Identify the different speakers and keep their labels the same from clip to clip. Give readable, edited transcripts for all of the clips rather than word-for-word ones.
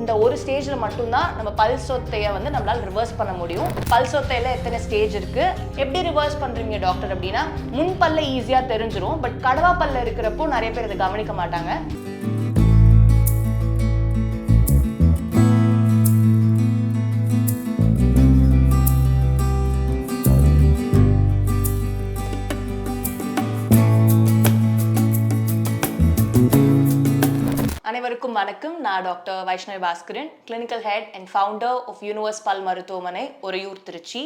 Speaker 1: இந்த ஒரு ஸ்டேஜ்ல மட்டும்தான் நம்ம பல் சொத்தையை வந்து நம்மளால ரிவர்ஸ் பண்ண முடியும். பல் சொத்தையில எத்தனை ஸ்டேஜ் இருக்கு, எப்படி ரிவர்ஸ் பண்றீங்க டாக்டர் அப்படின்னா, முன் பல்ல ஈஸியா தெரிஞ்சிரும். பட் கடவா பல்ல இருக்கிறப்போ நிறைய பேர் இதை கவனிக்க மாட்டாங்க. அனைவருக்கும் வணக்கம். நான் doctor Vaishnavi Baskaran, clinical head and founder of Universe பல் மருத்துவமனை உறையூர், திருச்சி.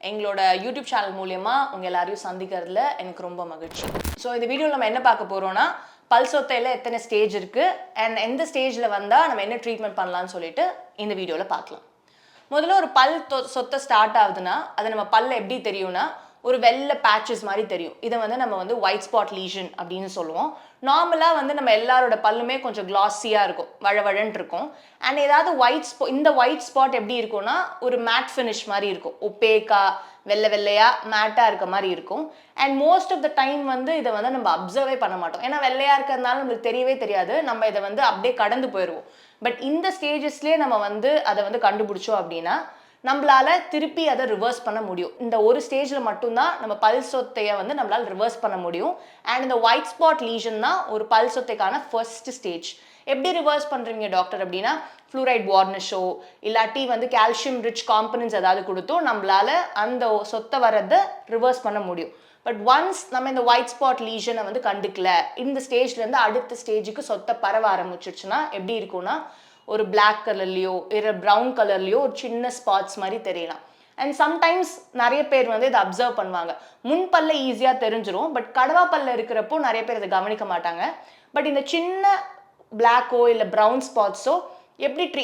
Speaker 1: எங்களோட யூடியூப் சேனல் மூலயமா உங்கள் எல்லாரையும் சந்திக்கிறதுல எனக்கு ரொம்ப மகிழ்ச்சி. ஸோ இந்த வீடியோவில் நம்ம என்ன பார்க்க போகிறோம்னா, பல் சொத்தையில் எத்தனை ஸ்டேஜ் இருக்குது அண்ட் எந்த ஸ்டேஜில் வந்தால் நம்ம என்ன ட்ரீட்மெண்ட் பண்ணலான்னு சொல்லிட்டு இந்த வீடியோவில் பார்க்கலாம். முதல்ல ஒரு பல் சொத்தை ஸ்டார்ட் ஆகுதுன்னா அது நம்ம பல்ல எப்படி தெரியும்னா, ஒரு வெள்ளை பேச்சஸ் மாதிரி தெரியும். இதை வந்து நம்ம வந்து ஒயிட் ஸ்பாட் லீஷன் அப்படின்னு சொல்லுவோம். நார்மலாக வந்து நம்ம எல்லாரோட பல்லுமே கொஞ்சம் கிளாஸியாக இருக்கும், வழவழன்னு இருக்கும். அண்ட் ஏதாவது இந்த ஒயிட் ஸ்பாட் எப்படி இருக்கும்னா ஒரு மேட் ஃபினிஷ் மாதிரி இருக்கும், ஒப்பேக்கா வெள்ளை வெள்ளையாக மேட்டாக இருக்க மாதிரி இருக்கும். And most of the time வந்து இதை வந்து நம்ம அப்சர்வே பண்ண மாட்டோம். ஏன்னா வெள்ளையாக இருக்கிறதுனால நம்மளுக்கு தெரியவே தெரியாது, நம்ம இதை வந்து அப்படியே கடந்து போயிடுவோம். பட் இந்த ஸ்டேஜஸ்லேயே நம்ம வந்து அதை வந்து கண்டுபிடிச்சோம் அப்படின்னா நம்மளால திருப்பி அதை ரிவர்ஸ் பண்ண முடியும். இந்த ஒரு ஸ்டேஜில் மட்டும்தான் நம்ம பல் சொத்தையை வந்து நம்மளால ரிவர்ஸ் பண்ண முடியும். அண்ட் இந்த ஒயிட் ஸ்பாட் லீஷன் தான் ஒரு பல் சொத்தைக்கான ஃபர்ஸ்ட் ஸ்டேஜ். எப்படி ரிவர்ஸ் பண்ணுறீங்க டாக்டர் அப்படின்னா, ஃப்ளூரைட் வார்னிஷோ இல்லாட்டி வந்து கால்சியம் ரிச் காம்பனன்ட்ஸ் ஏதாவது கொடுத்தோம் நம்மளால அந்த சொத்தை வரதை ரிவர்ஸ் பண்ண முடியும். பட் ஒன்ஸ் நம்ம இந்த ஒயிட் ஸ்பாட் லீஷனை வந்து கண்டுக்கல, இந்த ஸ்டேஜ்லேருந்து அடுத்த ஸ்டேஜுக்கு சொத்தை பரவ ஆரம்பிச்சிருச்சுன்னா எப்படி இருக்கும்னா, ஒரு பிளாக் கலர்லையோ இல்லை ப்ரௌன் கலர்லையோ ஒரு சின்ன ஸ்பாட்ஸ் மாதிரி தெரியலாம். அண்ட் சம்டைம்ஸ் நிறைய பேர் வந்து இதை அப்சர்வ் பண்ணுவாங்க. முன் பல்ல ஈஸியாக தெரிஞ்சிரும், பட் கடவா பல்ல இருக்கிறப்போ நிறைய பேர் இதை கவனிக்க மாட்டாங்க. பட் இந்த சின்ன பிளாக்கோ இல்லை ப்ரௌன் ஸ்பாட்ஸோ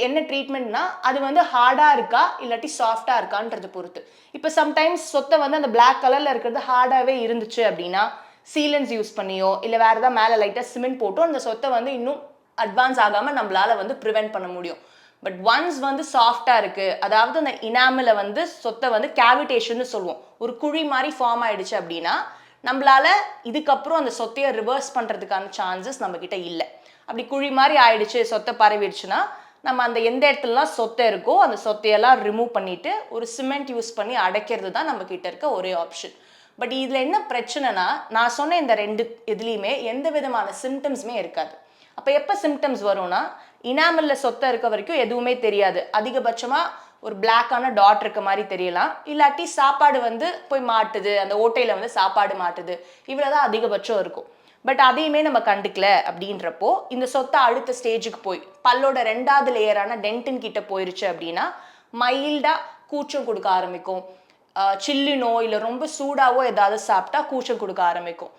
Speaker 1: என்ன ட்ரீட்மெண்ட்னா, அது வந்து ஹார்டாக இருக்கா இல்லாட்டி சாஃப்டாக இருக்கான்றது பொறுத்து. இப்போ சம்டைம்ஸ் சொத்தை வந்து அந்த பிளாக் கலரில் இருக்கிறது ஹார்டாகவே இருந்துச்சு அப்படின்னா சீலன்ஸ் யூஸ் பண்ணியோ இல்லை வேறு ஏதாவது மேலே லைட்டாக சிமெண்ட் போட்டோ அந்த சொத்தை வந்து இன்னும் அட்வான்ஸ் ஆகாமல் நம்மளால வந்து ப்ரிவென்ட் பண்ண முடியும். பட் ஒன்ஸ் வந்து சாஃப்டாக இருக்குது, அதாவது அந்த இனாமில் வந்து சொத்தை வந்து கேவிடேஷன்னு சொல்லுவோம், ஒரு குழி மாதிரி ஃபார்ம் ஆயிடுச்சு அப்படின்னா நம்மளால இதுக்கப்புறம் அந்த சொத்தையை ரிவர்ஸ் பண்ணுறதுக்கான சான்சஸ் நம்மக்கிட்ட இல்லை. அப்படி குழி மாதிரி ஆயிடுச்சு, சொத்தை பரவிடுச்சுன்னா நம்ம அந்த எந்த இடத்துலலாம் சொத்தை இருக்கோ அந்த சொத்தையெல்லாம் ரிமூவ் பண்ணிவிட்டு ஒரு சிமெண்ட் யூஸ் பண்ணி அடைக்கிறது தான் நம்மக்கிட்ட இருக்க ஒரே ஆப்ஷன். பட் இதில் என்ன பிரச்சனைனா, நான் சொன்ன இந்த ரெண்டு இதுலேயுமே எந்த விதமான சிம்டம்ஸுமே இருக்காது. அப்போ எப்போ சிம்டம்ஸ் வரும்னா, இனாமலில் சொத்தை இருக்க வரைக்கும் எதுவுமே தெரியாது. அதிகபட்சமாக ஒரு பிளாக்கான டாட் இருக்க மாதிரி தெரியலாம், இல்லாட்டி சாப்பாடு வந்து போய் மாட்டுது, அந்த ஓட்டையில் வந்து சாப்பாடு மாட்டுது, இவ்வளோ தான் அதிகபட்சம் இருக்கும். பட் அதையுமே நம்ம கண்டுக்கல அப்படின்றப்போ இந்த சொத்தை அடுத்த ஸ்டேஜுக்கு போய் பல்லோட 2வது லேயரான டென்டின் கிட்ட போயிருச்சு அப்படின்னா மைல்டாக கூச்சம் கொடுக்க ஆரம்பிக்கும். சில்லுனோ இல்லை ரொம்ப சூடாவோ ஏதாவது சாப்பிட்டா கூச்சம் கொடுக்க ஆரம்பிக்கும்.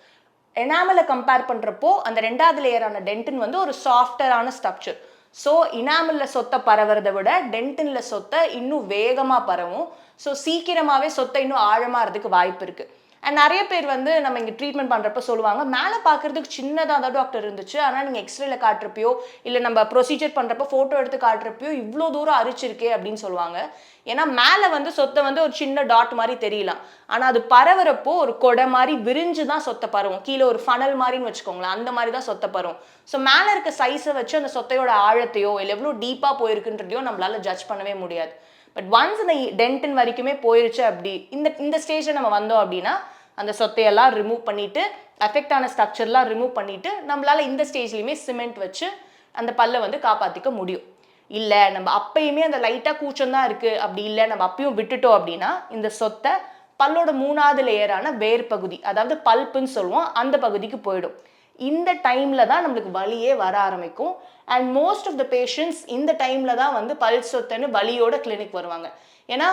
Speaker 1: எனாமலை கம்பேர் பண்ணுறப்போ அந்த 2வது லேயரான டென்டின் வந்து ஒரு சாஃப்டரான ஸ்ட்ரக்சர். ஸோ இனாமலில் சொத்தை பரவுறதை விட டென்டினில் சொத்தை இன்னும் வேகமாக பரவும். ஸோ சீக்கிரமாகவே சொத்தை இன்னும் ஆழமாக இருறதுக்கு வாய்ப்பு இருக்குது. அண்ட் நிறைய பேர் வந்து நம்ம இங்கே ட்ரீட்மெண்ட் பண்ணுறப்ப சொல்லுவாங்க, மேலே பார்க்குறதுக்கு சின்னதாக தான் டாக்டர் இருந்துச்சு, ஆனால் நீங்கள் எக்ஸ்ரேல காட்டுறப்பையோ இல்லை நம்ம ப்ரொசீஜர் பண்ணுறப்போ ஃபோட்டோ எடுத்து காட்டுறப்பையோ இவ்வளோ தூரம் அரிச்சிருக்கே அப்படின்னு சொல்லுவாங்க. ஏன்னா மேலே வந்து சொத்தை வந்து ஒரு சின்ன டாட் மாதிரி தெரியலாம், ஆனால் அது பரவுறப்போ ஒரு கொடை மாதிரி விரிஞ்சு தான் சொத்தை பரவும். கீழே ஒரு ஃபனல் மாதிரின்னு வச்சுக்கோங்களேன், அந்த மாதிரி தான் சொத்தை பரவும். ஸோ மேலே இருக்க சைஸை வச்சு அந்த சொத்தையோட ஆழத்தையோ இல்லை எவ்வளோ டீப்பாக போயிருக்குன்றதையோ நம்மளால ஜட்ஜ் பண்ணவே முடியாது. பட் ஒன்ஸ் இந்த டென்டின் வரைக்குமே போயிருச்சு அப்படி இந்த ஸ்டேஜில் நம்ம வந்தோம் அப்படின்னா அந்த சொத்தையெல்லாம் ரிமூவ் பண்ணிவிட்டு அஃபெக்ட் ஆன ஸ்ட்ரக்சர்லாம் ரிமூவ் பண்ணிவிட்டு நம்மளால் இந்த ஸ்டேஜ்லையுமே சிமெண்ட் வச்சு அந்த பல்லை வந்து காப்பாற்றிக்க முடியும். இல்லை நம்ம அப்பயுமே அந்த லைட்டாக கூச்சம் தான் இருக்குது, அப்படி இல்லை நம்ம அப்பயும் விட்டுட்டோம் அப்படின்னா இந்த சொத்தை பல்லோட 3வது லேயரான வேர் பகுதி, அதாவது பல்ப்புன்னு சொல்லுவோம், அந்த பகுதிக்கு போயிடும். இந்த டைமில் தான் நம்மளுக்கு வலியே வர ஆரம்பிக்கும். And most of the patients இந்த டைமில் தான் வந்து பல் சொத்தைன்னு வலியோட கிளினிக் வருவாங்க. ஏன்னா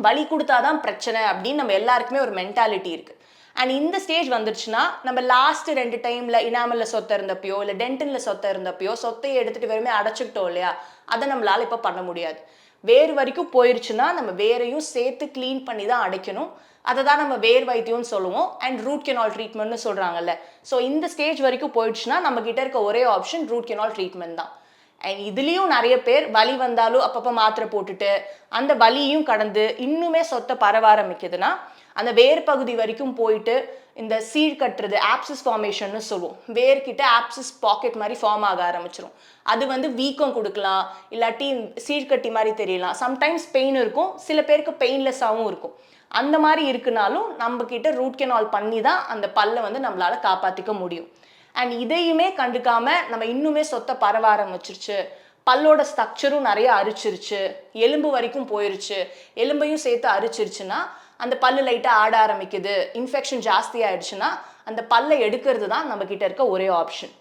Speaker 1: வலி கொடுத்தாதான் பிரச்சனை அப்படின்னு நம்ம எல்லாருக்குமே ஒரு மென்டாலிட்டி இருக்குது. அண்ட் இந்த ஸ்டேஜ் வந்துருச்சுன்னா நம்ம லாஸ்ட் 2 டைமில் இனாமலில் சொத்தை இருந்தப்பையோ இல்லை டென்டினில் சொத்தை இருந்தப்பையோ சொத்தையை எடுத்துகிட்டு வெறுமே அடைச்சிக்கிட்டோம் இல்லையா, அதை நம்மளால் இப்போ பண்ண முடியாது. வேர் வரைக்கும் போயிருச்சுன்னா நம்ம வேரையும் சேர்த்து க்ளீன் பண்ணி தான் அடைக்கணும். அதை தான் நம்ம வேர் வைத்தியம்னு சொல்லுவோம். அண்ட் ரூட் கெனால் ட்ரீட்மெண்ட்னு சொல்கிறாங்கல்ல. ஸோ இந்த ஸ்டேஜ் வரைக்கும் போயிடுச்சுன்னா நம்ம கிட்ட இருக்க ஒரே ஆப்ஷன் ரூட் கெனால் ட்ரீட்மெண்ட் தான். அண்ட் இதுலேயும் நிறைய பேர் வலி வந்தாலும் அப்பப்போ மாத்திரை போட்டுட்டு அந்த வலியும் கடந்து இன்னுமே சொத்தை பரவ ஆரம்பிக்குதுன்னா அந்த வேர் பகுதி வரைக்கும் போயிட்டு இந்த சீழ் கட்டுறது ஆப்சிஸ் ஃபார்மேஷன்னு சொல்லுவோம். வேர்கிட்ட ஆப்சிஸ் பாக்கெட் மாதிரி ஃபார்ம் ஆக ஆரம்பிச்சிடும். அது வந்து வீக்கம் கொடுக்கலாம், இல்லாட்டி சீழ்கட்டி மாதிரி தெரியலாம். சம்டைம்ஸ் பெயின் இருக்கும், சில பேருக்கு பெயின்லெஸ்ஸாகவும் இருக்கும். அந்த மாதிரி இருக்குனாலும் நம்ம கிட்ட ரூட் கெனால் பண்ணி தான் அந்த பல்லை வந்து நம்மளால காப்பாற்றிக்க முடியும். அண்ட் இதையுமே கண்டுக்காம நம்ம இன்னுமே சொத்தை பரவ ஆரம்பிச்சிருச்சு, பல்லோட ஸ்ட்ரக்சரும் நிறைய அரிச்சிருச்சு, எலும்பு வரைக்கும் போயிருச்சு, எலும்பையும் சேர்த்து அரிச்சிருச்சுன்னா அந்த பல்லு லைட்டாக ஆட ஆரம்பிக்குது, இன்ஃபெக்ஷன் ஜாஸ்தி ஆயிடுச்சுன்னா அந்த பல்லை எடுக்கிறது தான் நம்ம கிட்ட இருக்க ஒரே ஆப்ஷன்.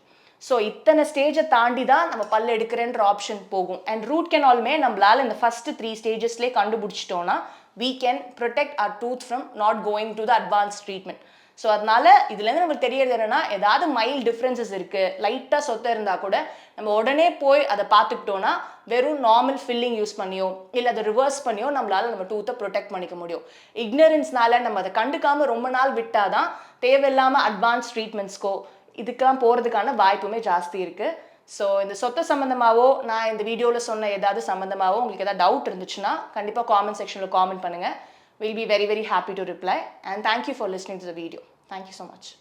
Speaker 1: ஸோ இத்தனை ஸ்டேஜை தாண்டி தான் நம்ம பல் எடுக்கிறேன்ற ஆப்ஷன் போகும். அண்ட் ரூட் கெனாலுமே நம்மளால இந்த first 3 ஸ்டேஜஸ்லேயே கண்டுபிடிச்சிட்டோன்னா we can protect our tooth from not going to the advanced treatment. So அதனால இதுலேருந்து நமக்கு தெரியறது என்னன்னா, ஏதாவது மைல்ட் டிஃப்ரென்சஸ் இருக்குது, லைட்டாக சொத்தை இருந்தால் கூட நம்ம உடனே போய் அதை பார்த்துக்கிட்டோன்னா வெறும் நார்மல் ஃபில்லிங் யூஸ் பண்ணியோ இல்லை அதை ரிவர்ஸ் பண்ணியோ நம்மளால் நம்ம டூத்தை ப்ரொடெக்ட் பண்ணிக்க முடியும். இக்னரன்ஸ்னால நம்ம அதை கண்டுக்காமல் ரொம்ப நாள் விட்டால் தான் தேவையில்லாமல் அட்வான்ஸ் ட்ரீட்மெண்ட்ஸ்க்கோ இதுக்கெல்லாம் போகிறதுக்கான வாய்ப்புமே ஜாஸ்தி இருக்குது. ஸோ இந்த சொத்தை சம்மந்தமாகவோ நான் இந்த வீடியோவில் சொன்ன ஏதாவது சம்மந்தமாகவோ உங்களுக்கு ஏதாவது டவுட் இருந்துச்சுன்னா கண்டிப்பாக காமெண்ட் செக்ஷனில் காமெண்ட் பண்ணுங்கள். We'll be very, very happy to reply. And thank you for listening to the video. Thank you so much.